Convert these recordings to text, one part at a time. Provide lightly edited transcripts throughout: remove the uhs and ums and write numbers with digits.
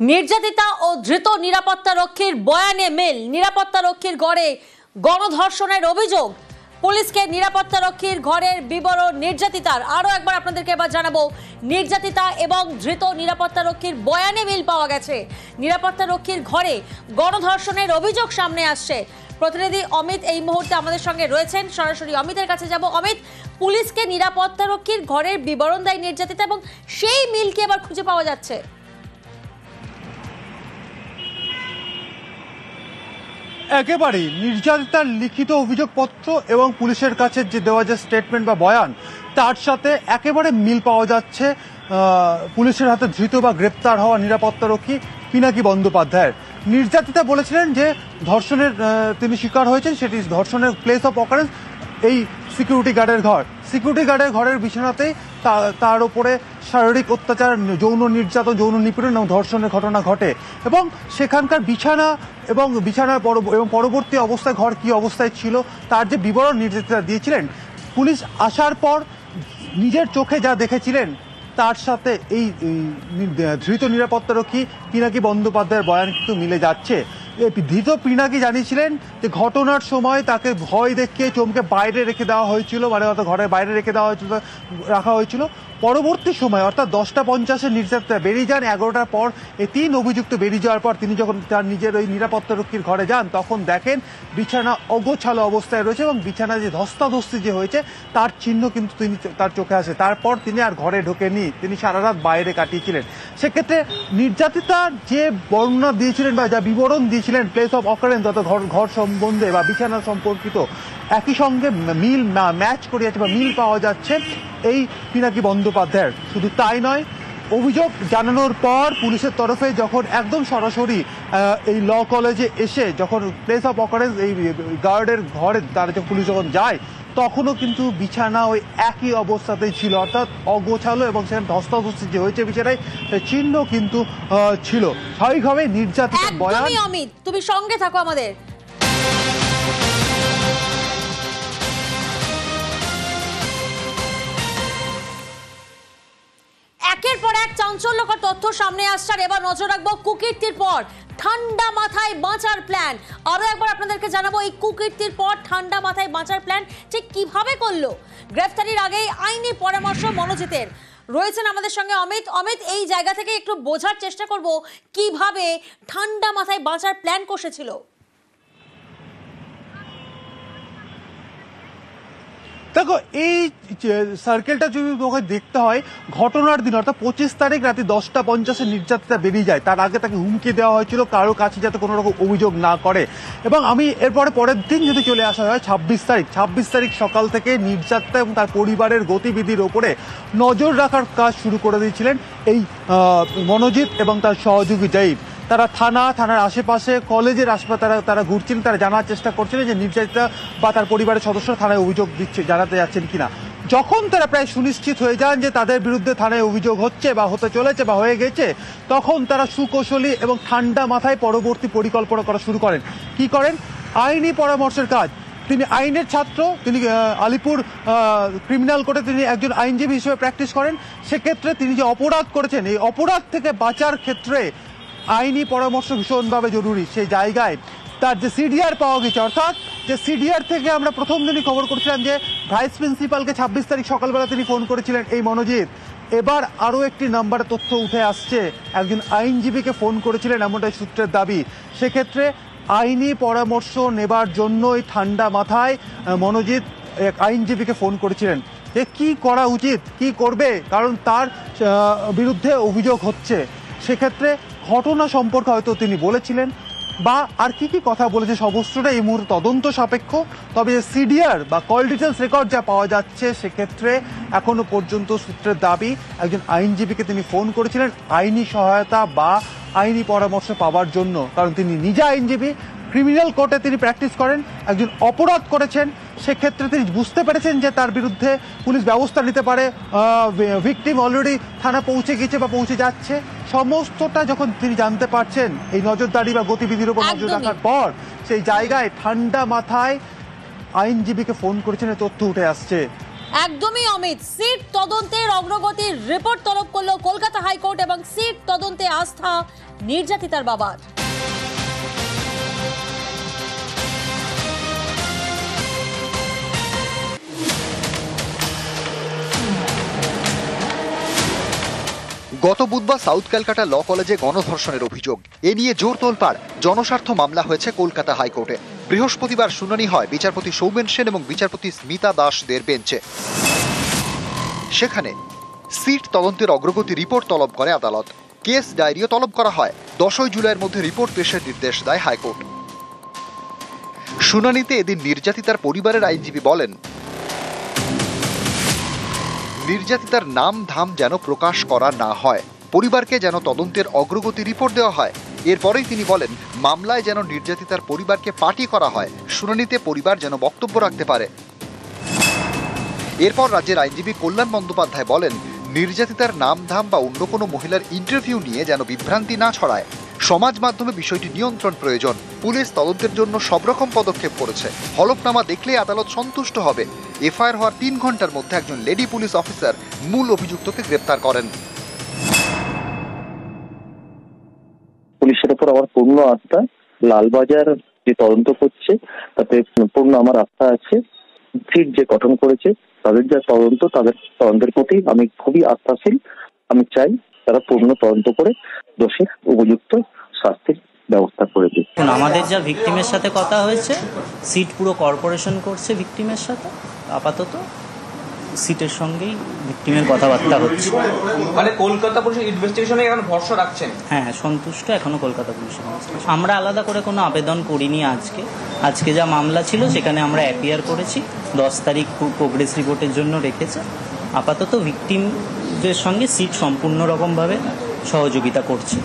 নির্যাতিতা ও ধৃত নিরাপত্তারক্ষীর বয়ানে মিল। নিরাপত্তারক্ষীর ঘরে গণধর্ষণের অভিযোগ। পুলিশকে নিরাপত্তারক্ষীর ঘরের বিবরণ নির্যাতিতার। আরো একবার আপনাদেরকে এবার জানাবো, নির্যাতিতা এবং ধৃত নিরাপত্তারক্ষীর বয়ানে মিল পাওয়া গেছে। নিরাপত্তারক্ষীর ঘরে গণধর্ষণের অভিযোগ সামনে আসছে। প্রতিনিধি অমিত এই মুহূর্তে আমাদের সঙ্গে রয়েছেন, সরাসরি অমিতের কাছে যাব। অমিত, পুলিশকে নিরাপত্তারক্ষীর ঘরের বিবরণ দেয় নির্যাতিতা এবং সেই মিলকে এবার খুঁজে পাওয়া যাচ্ছে। একেবারেই নির্যাতিতার লিখিত অভিযোগপত্র এবং পুলিশের কাছে যে দেওয়া যে স্টেটমেন্ট বা বয়ান, তার সাথে একেবারে মিল পাওয়া যাচ্ছে পুলিশের হাতে ধৃত বা গ্রেপ্তার হওয়া নিরাপত্তারক্ষী পিনাকি বন্দ্যোপাধ্যায়ের। নির্যাতিতা বলেছিলেন যে ধর্ষণের তিনি শিকার হয়েছেন, সেটি ধর্ষণের প্লেস অফ অকারেন্স এই সিকিউরিটি গার্ডের ঘর। সিকিউরিটি গার্ডের ঘরের বিছানাতেই তার উপরে শারীরিক অত্যাচার, যৌন নির্যাতন, যৌন নিপীড়ন এবং ধর্ষণের ঘটনা ঘটে এবং সেখানকার বিছানা এবং বিছানার পরবর্তী অবস্থায় ঘর কি অবস্থায় ছিল তার যে বিবরণ নির্যাতিতা দিয়েছিলেন, পুলিশ আসার পর নিজের চোখে যা দেখেছিলেন তার সাথে এই ধৃত নিরাপত্তারক্ষী পিনাকি বন্দ্যোপাধ্যায়ের বয়ান কিন্তু মিলে যাচ্ছে। ধৃত পিনাকি জানিয়েছিলেন যে ঘটনার সময় তাকে ভয় দেখিয়ে চমকে বাইরে রেখে দেওয়া হয়েছিল, মানে অর্থাৎ ঘরের বাইরে রাখা হয়েছিল। পরবর্তী সময় অর্থাৎ 10:50 নির্যাতিতা বেরিয়ে যান। 11টার পর এই 3 অভিযুক্ত বেরিয়ে যাওয়ার পর তিনি যখন তার নিজের ওই নিরাপত্তারক্ষীর ঘরে যান, তখন দেখেন বিছানা অগোছালো অবস্থায় রয়েছে এবং বিছানা যে ধস্তাধস্তি যে হয়েছে তার চিহ্ন কিন্তু তার চোখে আসে। তারপর তিনি আর ঘরে ঢোকেননি, তিনি সারা রাত বাইরে কাটিয়েছিলেন। সেক্ষেত্রে নির্যাতিতা যে বর্ণনা দিয়েছিলেন বা যা বিবরণ দিয়েছিলেন প্লেস অফ অকারেন্স অর্থাৎ ঘর সম্বন্ধে বা বিছানা সম্পর্কিত, একই সঙ্গে মিল ম্যাচ করে যাচ্ছে বা মিল পাওয়া যাচ্ছে এই পিনাকি বন্দ্যোপাধ্যায়ের। শুধু তাই নয়, অভিযোগ জানানোর পর পুলিশের তরফে যখন একদম সরাসরি এই ল কলেজে এসে যখন প্লেস অফ অকারেন্স এই গার্ডের ঘরে তারা যখন পুলিশ যখন যায়, তখনও কিন্তু বিছানা ওই একই অবস্থাতেই ছিল, অর্থাৎ অগোছালো এবং সেখানে ধস্তাধস্তি যে হয়েছে বিছানায় চিহ্ন কিন্তু ছিল। স্বাভাবিকভাবে নির্যাতিতার বয়ান। অমিত, তুমি সঙ্গে থাকো আমাদের। একের পর এক চাঞ্চল্যকর তথ্য সামনে আসছে। এবার নজর রাখবো কুকীর্তির পর ঠান্ডা মাথায় বাঁচার প্ল্যান। আরো একবার আপনাদেরকে জানাবো, এই কুকীর্তির পর ঠান্ডা মাথায় বাঁচার প্ল্যান ঠিক কিভাবে করলো। গ্রেফতারির আগেই আইনি পরামর্শ মনোজিতের। রয়েছেন আমাদের সঙ্গে অমিত, এই জায়গা থেকে একটু বোঝার চেষ্টা করব কিভাবে ঠান্ডা মাথায় বাঁচার প্ল্যান কষেছিল। দেখো, এই সার্কেলটা যদি তোকে দেখতে হয়, ঘটনার দিন অর্থাৎ 25 তারিখ রাতে 10:50 নির্যাতিতা বেরিয়ে যায়। তার আগে তাকে হুমকি দেওয়া হয়েছিল কারো কাছে যাতে কোনো রকম অভিযোগ না করে। এবং আমি এরপরে পরের দিন যদি চলে আসা হয় 26 তারিখ সকাল থেকে নির্যাতিতা এবং তার পরিবারের গতিবিধির ওপরে নজর রাখার কাজ শুরু করে দিয়েছিলেন এই মনোজিৎ এবং তার সহযোগী জাহিদ। তারা থানার আশেপাশে, কলেজের আশেপাশে তারা ঘুরছিলেন। তারা জানার চেষ্টা করছিলেন যে নির্যাতিতা বা তার পরিবারের সদস্যরা থানায় অভিযোগ জানাতে যাচ্ছেন কিনা। যখন তারা প্রায় সুনিশ্চিত হয়ে যান যে তাদের বিরুদ্ধে থানায় অভিযোগ হচ্ছে বা হতে চলেছে বা হয়ে গেছে, তখন তারা সুকৌশলী এবং ঠান্ডা মাথায় পরবর্তী পরিকল্পনা করা শুরু করেন। কি করেন? আইনি পরামর্শের কাজ। তিনি আইনের ছাত্র, তিনি আলিপুর ক্রিমিনাল কোর্টে তিনি একজন আইনজীবী হিসেবে প্র্যাকটিস করেন। সেক্ষেত্রে তিনি যে অপরাধ করেছেন, এই অপরাধ থেকে বাঁচার ক্ষেত্রে আইনি পরামর্শ ভীষণভাবে জরুরি। সেই জায়গায় তার যে সিডিআর পাওয়া গেছে, অর্থাৎ যে সিডিআর থেকে আমরা প্রথম দিনই খবর করেছিলাম যে ভাইস প্রিন্সিপালকে 26 তারিখ সকালবেলা তিনি ফোন করেছিলেন এই মনোজিৎ। এবার আরও একটি নাম্বারে তথ্য উঠে আসছে, একজন আইনজীবীকে ফোন করেছিলেন এমনটাই সূত্রের দাবি। সেক্ষেত্রে আইনি পরামর্শ নেবার জন্যই ঠান্ডা মাথায় মনোজিৎ এক আইনজীবীকে ফোন করেছিলেন যে কি করা উচিত, কি করবে, কারণ তার বিরুদ্ধে অভিযোগ হচ্ছে। সেক্ষেত্রে ঘটনা সম্পর্কে হয়তো তিনি বলেছিলেন বা আর কি কথা বলেছে সমস্তটা এই মুহূর্তে তদন্ত সাপেক্ষ। তবে সিডিআর বা কল ডিটেলস রেকর্ড যা পাওয়া যাচ্ছে, সেক্ষেত্রে এখনো পর্যন্ত সূত্রের দাবি একজন আইনজীবীকে তিনি ফোন করেছিলেন আইনি সহায়তা বা আইনি পরামর্শ পাওয়ার জন্য। কারণ তিনি নিজে আইনজীবী, ক্রিমিনাল কোর্টে তিনি প্র্যাকটিস করেন, একজন অপরাধ করেছেন। সেক্ষেত্রে তিনি বুঝতে পেরেছেন যে তার বিরুদ্ধে পুলিশ ব্যবস্থা নিতে পারে। ভিকটিম অলরেডি থানা পৌঁছে গেছে বা পৌঁছে যাচ্ছে। সমস্তটা যখন তিনি জানতে পারছেন এই নজরদারি বা গতিবিধির উপর নজর রাখার পর, সেই জায়গায় ঠান্ডা মাথায় আইনজীবীকে ফোন করেছেন, তথ্য উঠে আসছে। একদমই অমিত, সিট তদন্তের অগ্রগতির রিপোর্ট তলব করলো কলকাতা হাইকোর্ট এবং সিট তদন্তে আস্থা নির্যাতিতার বাবার। গত বুধবার সাউথ ক্যালকাটা ল কলেজে গণধর্ষণের অভিযোগ, এ নিয়ে জোর তোলপাড়। জনস্বার্থ মামলা হয়েছে কলকাতা হাইকোর্টে। বৃহস্পতিবার শুনানি হয় বিচারপতি সৌমেন সেন এবং বিচারপতি স্মিতা দাসদের বেঞ্চে। সেখানে সিট তদন্তের অগ্রগতি রিপোর্ট তলব করে আদালত। কেস ডায়েরিও তলব করা হয়। 10 জুলাইয়ের মধ্যে রিপোর্ট পেশের নির্দেশ দেয় হাইকোর্ট। শুনানিতে এদিন নির্যাতিতার পরিবারের আইনজীবী বলেন, নির্যাতিতার নাম ধাম যেন প্রকাশ করা না হয়, পরিবারকে যেন তদন্তের অগ্রগতি রিপোর্ট দেওয়া হয়। এরপরেই তিনি বলেন, মামলায় যেন নির্যাতিতার পরিবারকে পার্টি করা হয়, শুনানিতে পরিবার যেন বক্তব্য রাখতে পারে। এরপর রাজ্যের আইনজীবী কল্যাণ বন্দ্যোপাধ্যায় বলেন, নির্যাতিতার নাম ধাম বা অন্য কোনো মহিলার ইন্টারভিউ নিয়ে যেন বিভ্রান্তি না ছড়ায়। সমাজ মাধ্যমে বিষয়টি নিয়ন্ত্রণ প্রয়োজন। পুলিশ তদন্তের জন্য সব রকম পদক্ষেপ করেছে। হলফনামা দেখলে আদালত সন্তুষ্ট হবে। এফআইআর হওয়ার 3 ঘন্টার মধ্যে একজন লেডি পুলিশ অফিসার মূল অভিযুক্তকে গ্রেপ্তার করেন। পুলিশের উপর আমার পূর্ণ আস্থা। লালবাজার যে তদন্ত করছে তাতে পূর্ণ আমার আস্থা আছে। সিট যে গঠন করেছে তাদের যা তদন্ত, তাদের তদন্তের প্রতি আমি খুবই আস্থাশীল। আমি চাই তারা পূর্ণ তদন্ত করে দোষীর উপযুক্ত শাস্তির ব্যবস্থা করে দিই। আমাদের যা ভিকটিমের সাথে কথা হয়েছে, সিট পুরো কর্পোরেশন করছে ভিকটিমের সাথে। আপাতত সিটের সঙ্গেই ভিকটিমের কথাবার্তা হচ্ছে। মানে কলকাতা পুলিশ ইনভেস্টিগেশনে এখন ভরসা রাখছেন? হ্যাঁ, সন্তুষ্ট এখনো কলকাতা পুলিশের। আমরা আলাদা করে কোনো আবেদন করিনি। আজকে যা মামলা ছিল সেখানে আমরা অ্যাপিয়ার করেছি। 10 তারিখ প্রোগ্রেস রিপোর্টের জন্য রেখেছে। আপাতত ভিকটিমদের সঙ্গে সিট সম্পূর্ণ রকমভাবে সহযোগিতা করছে।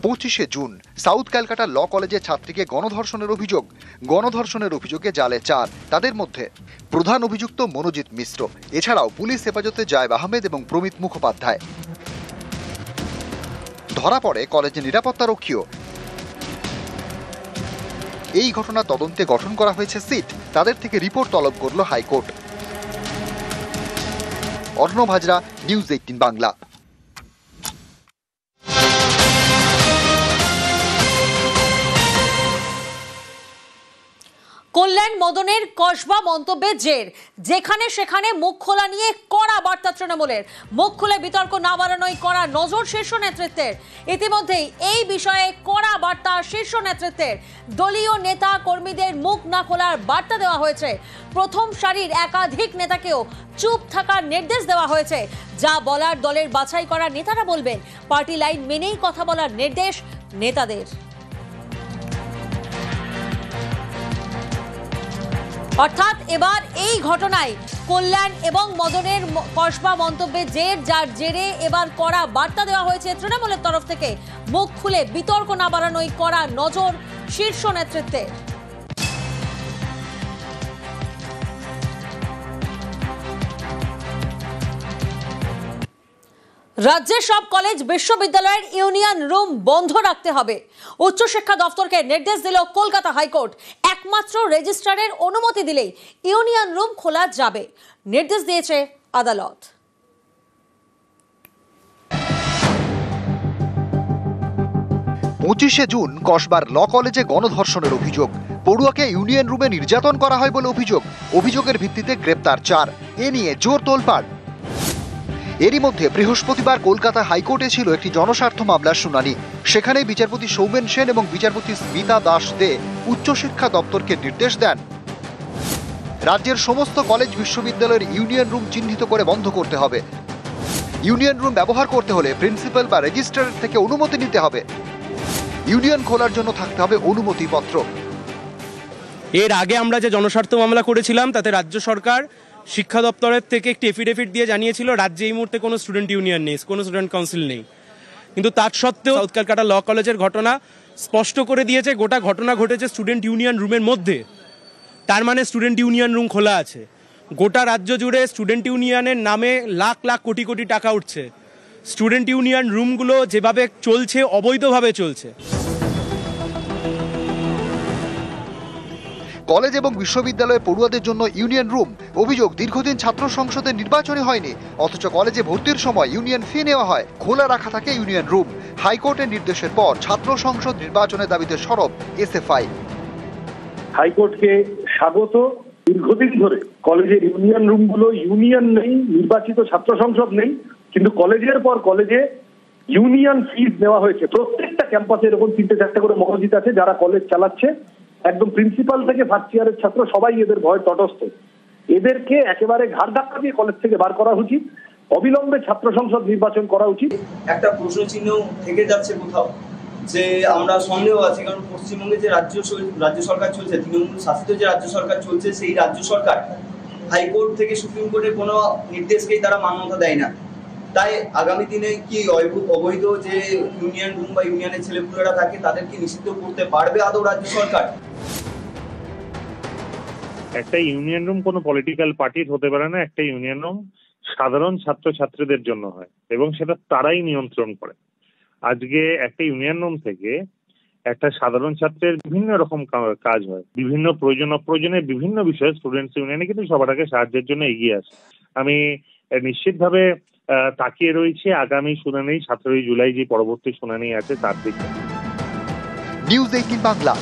25 জুন সাউথ ক্যালকাটা ল কলেজের ছাত্রীকে গণধর্ষণের অভিযোগ। গণধর্ষণের অভিযোগে জালে 4। তাদের মধ্যে প্রধান অভিযুক্ত মনোজিৎ মিশ্র, এছাড়াও পুলিশ হেফাজতে জায়েব আহমেদ এবং প্রমিত মুখোপাধ্যায়। ধরা পড়ে কলেজের নিরাপত্তারক্ষীও। এই ঘটনা তদন্তে গঠন করা হয়েছে সিট। তাদের থেকে রিপোর্ট তলব করল হাইকোর্ট। অর্ণব হাজরা, নিউজ 18 বাংলা। কল্যাণ মদনের কসবা মন্তব্যের জের, যেখানে সেখানে মুখ খোলা নিয়ে কড়া বার্তা তৃণমূলের। মুখ খুলে বিতর্ক না বাড়ানোই কড়া নজর শীর্ষ নেতৃত্বের। ইতিমধ্যেই এই বিষয়ে কড়া বার্তা শীর্ষ নেতৃত্বের। দলীয় নেতা কর্মীদের মুখ না খোলার বার্তা দেওয়া হয়েছে। প্রথম সারির একাধিক নেতাকেও চুপ থাকার নির্দেশ দেওয়া হয়েছে। যা বলার দলের বাছাই করা নেতারা বলবেন। পার্টি লাইন মেনেই কথা বলার নির্দেশ নেতাদের। অর্থাৎ এবার এই ঘটনায় কল্যাণ এবং মদনের কসবা মন্তব্যের জের, যার জেরে এবার কড়া বার্তা দেওয়া হয়েছে তৃণমূলের তরফ থেকে। মুখ খুলে বিতর্ক না বাড়ানোই কড়া নজর শীর্ষ নেতৃত্বের। রাজ্যের সব কলেজ বিশ্ববিদ্যালয়ের ইউনিয়ন রুম বন্ধ রাখতে হবে। উচ্চশিক্ষা দফতরকে নির্দেশ দিল কলকাতা হাইকোর্ট। একমাত্র রেজিস্ট্রারের অনুমতি দিলেই ইউনিয়ন রুম খোলা যাবে, নির্দেশ দিয়েছে আদালত। 25 জুন কসবার ল কলেজে গণধর্ষণের অভিযোগ। পড়ুয়াকে ইউনিয়ন রুমে নির্যাতন করা হয় বলে অভিযোগ। অভিযোগের ভিত্তিতে গ্রেপ্তার 4। এ নিয়ে জোর তোলপাড়। এরই মধ্যে বৃহস্পতিবার কলকাতা হাইকোর্টে ছিল একটি জনস্বার্থ মামলার শুনানি। সেখানে বিচারপতি সৌমেন সেন এবং বিচারপতি স্মিতা দাস দে উচ্চশিক্ষা দপ্তরকে নির্দেশ দেন, রাজ্যের সমস্ত কলেজ বিশ্ববিদ্যালয়ের ইউনিয়ন রুম চিহ্নিত করে বন্ধ করতে হবে। ইউনিয়ন রুম ব্যবহার করতে হলে প্রিন্সিপাল বা রেজিস্ট্রারের থেকে অনুমতি নিতে হবে। ইউনিয়ন খোলার জন্য থাকতে হবে অনুমতিপত্র। এর আগে আমরা যে জনস্বার্থ মামলা করেছিলাম তাতে রাজ্য সরকার শিক্ষা দপ্তরের থেকে একটি এফিডেভিট দিয়ে জানিয়েছিল রাজ্যে এই মুহূর্তে কোনো স্টুডেন্ট ইউনিয়ন নেই, কোনো স্টুডেন্ট কাউন্সিল নেই। কিন্তু তার সত্ত্বেও সাউথ ক্যালকাটা ল কলেজের ঘটনা স্পষ্ট করে দিয়েছে গোটা ঘটনা ঘটেছে স্টুডেন্ট ইউনিয়ন রুমের মধ্যে। তার মানে স্টুডেন্ট ইউনিয়ন রুম খোলা আছে। গোটা রাজ্য জুড়ে স্টুডেন্ট ইউনিয়নের নামে লাখ লাখ কোটি কোটি টাকা উঠছে। স্টুডেন্ট ইউনিয়ন রুমগুলো যেভাবে চলছে অবৈধভাবে চলছে। কলেজ এবং বিশ্ববিদ্যালয়ে পড়ুয়াদের জন্য ইউনিয়ন রুম। অভিযোগ, দীর্ঘদিন ছাত্র সংসদের নির্বাচনই হয়নি, অথচ কলেজে ভর্তির সময় ইউনিয়ন ফি নেওয়া হয়, খোলা রাখা থাকে ইউনিয়ন রুম। হাইকোর্টের নির্দেশের পর ছাত্র সংসদ নির্বাচনের দাবিতে সরব এসএফআই। হাইকোর্টকে স্বাগত। দীর্ঘদিন ধরে কলেজের ইউনিয়ন রুমগুলো ইউনিয়ন নেই, নির্বাচিত ছাত্র সংসদ নেই, কিন্তু কলেজের পর কলেজে ইউনিয়ন ফিজ নেওয়া হয়েছে। প্রত্যেকটা ক্যাম্পাসে এরকম 3-4টা করে মসজিদ আছে যারা কলেজ চালাচ্ছে। একদম প্রিন্সিপাল থেকে ফার্স্ট ইয়ারের ছাত্র সবাই এদের ভয় তটস্থ। এদেরকে একেবারে ঘাড় ধাক্কা দিয়ে কলেজ থেকে বার করা উচিত। অবিলম্বে ছাত্র সংসদ নির্বাচন করা উচিত। একটা প্রশ্ন চিহ্ন থেকে যাচ্ছে কোথাও, যে আমরা সন্দেহ আছে, কারণ পশ্চিমবঙ্গে যে রাজ্য সরকার চলছে, তৃণমূল শাসিত যে রাজ্য সরকার চলছে, সেই রাজ্য সরকার হাইকোর্ট থেকে সুপ্রিম কোর্টের কোনো নির্দেশকেই তারা মান্যতা দেয় না। তাই আগামী দিনে কি অবৈধ যে ইউনিয়ন রুম বা ইউনিয়নের ছেলেপুলেরা থাকে তাদেরকে নিষিদ্ধ করতে পারবে আদৌ রাজ্য সরকার? একটা ইউনিয়ন রুম কোনো পলিটিক্যাল পার্টির হতে পারে না। একটা ইউনিয়ন রুম সাধারণ ছাত্রছাত্রীদের জন্য হয় এবং সেটা তারাই নিয়ন্ত্রণ করে। আজকে একটা ইউনিয়ন রুম থেকে একটা সাধারণ ছাত্রের বিভিন্ন রকম কাজ হয়, বিভিন্ন প্রয়োজনে বিভিন্ন বিষয়ে স্টুডেন্টস ইউনিয়নে কিন্তু সবার আগে সাহায্যের জন্য এগিয়ে আসে। আমি নিশ্চিতভাবে তাকিয়ে রয়েছে আগামী শুনানি 17 জুলাই যে পরবর্তী শুনানি আছে তার দিকে। নিউজ 18 বাংলা।